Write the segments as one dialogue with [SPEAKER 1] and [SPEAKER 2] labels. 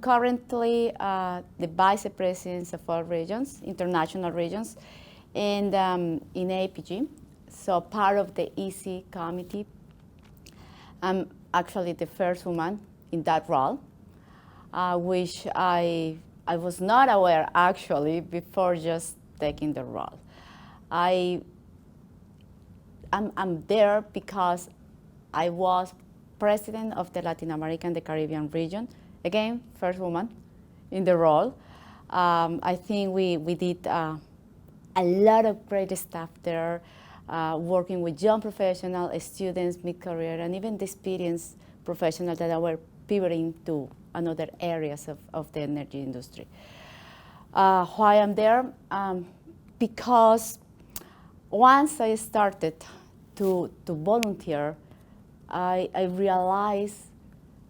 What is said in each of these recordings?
[SPEAKER 1] currently the vice president of all regions, international regions, and in APG, so part of the EC committee. I'm actually the first woman in that role, which I was not aware actually before just taking the role. I'm there because I was president of the Latin American and the Caribbean region. Again, first woman in the role. I think we did a lot of great stuff there, working with young professionals, students, mid-career, and even the experienced professionals that were pivoting to another areas of the energy industry. Why I'm there? Because once I started to volunteer, I realized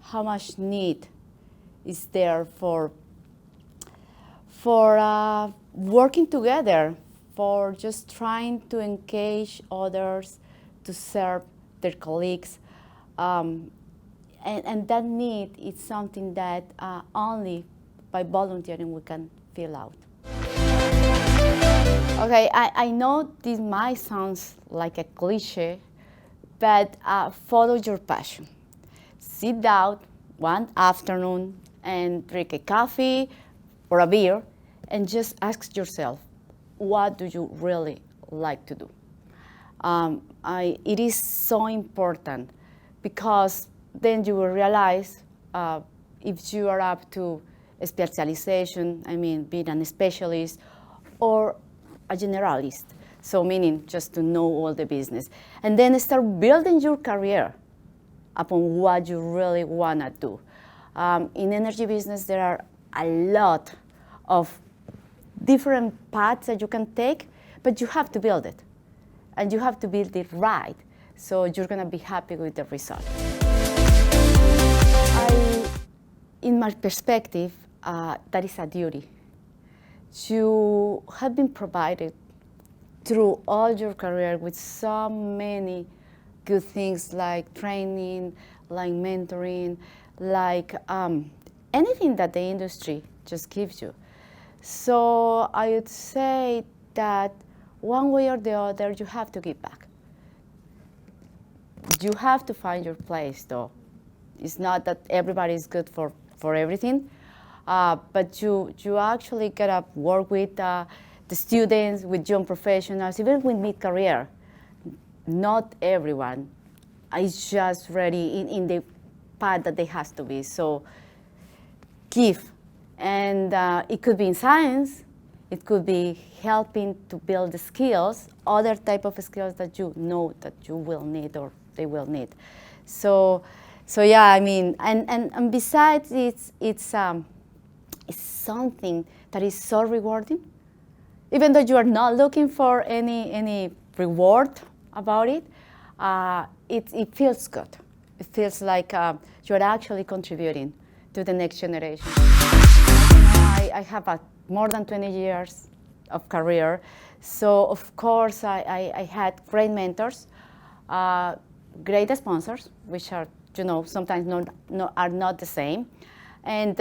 [SPEAKER 1] how much need is there for working together, for just trying to engage others, to serve their colleagues. And that need is something that only by volunteering we can fill out. Okay, I know this might sound like a cliche, but follow your passion. Sit down one afternoon and drink a coffee or a beer and just ask yourself, what do you really like to do? It is so important because then you will realize if you are up to a specialization, I mean being a specialist, or a generalist, so meaning just to know all the business. And then start building your career upon what you really want to do. In energy business, there are a lot of different paths that you can take, but you have to build it. And you have to build it right, so you're going to be happy with the result. In my perspective, that is a duty. You have been provided through all your career with so many good things like training, like mentoring, like anything that the industry just gives you. So I would say that one way or the other, you have to give back. You have to find your place, though. It's not that everybody is good for everything, but you actually gotta work with the students, with young professionals, even with mid-career. Not everyone is just ready in the path that they have to be. So give. And it could be in science, it could be helping to build the skills, other type of skills that you know that you will need or they will need. So yeah, I mean, and besides, it's something that is so rewarding. Even though you are not looking for any reward about it, it feels good. It feels like you're actually contributing to the next generation. I have more than 20 years of career, so of course I had great mentors, great sponsors, which are, you know, sometimes are not the same, and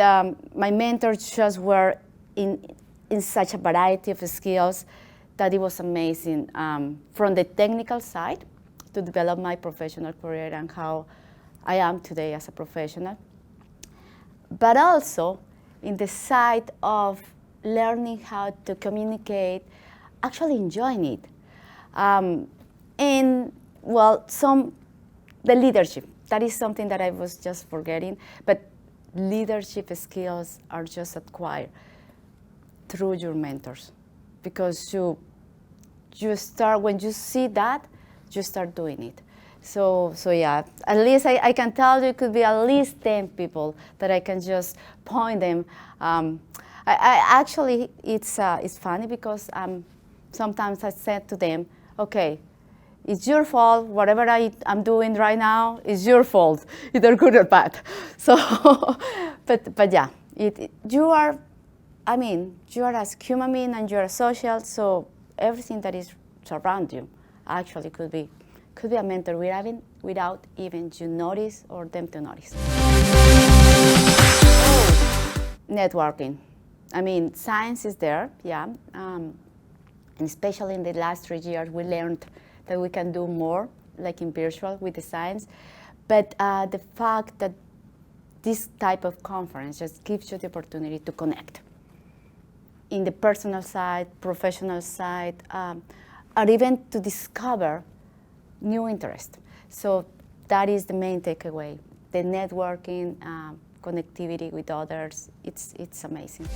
[SPEAKER 1] my mentors just were in such a variety of skills that it was amazing, from the technical side to develop my professional career and how I am today as a professional, but also in the side of learning how to communicate, actually enjoying it. And well, the leadership, that is something that I was just forgetting, but leadership skills are just acquired through your mentors, because you start, when you see that, you start doing it. So yeah, at least I can tell you it could be at least 10 people that I can just point them. I actually, it's funny because sometimes I said to them, okay, it's your fault, whatever I'm doing right now is your fault, either good or bad. So, but yeah, you are as human being and you're social, so everything that is around you actually could be a mentor without even you notice or them to notice. Networking. I mean, science is there, yeah. And especially in the last 3 years, we learned that we can do more, like in virtual with the science. But the fact that this type of conference just gives you the opportunity to connect in the personal side, professional side, or even to discover new interest. So that is the main takeaway. The networking, connectivity with others, it's amazing.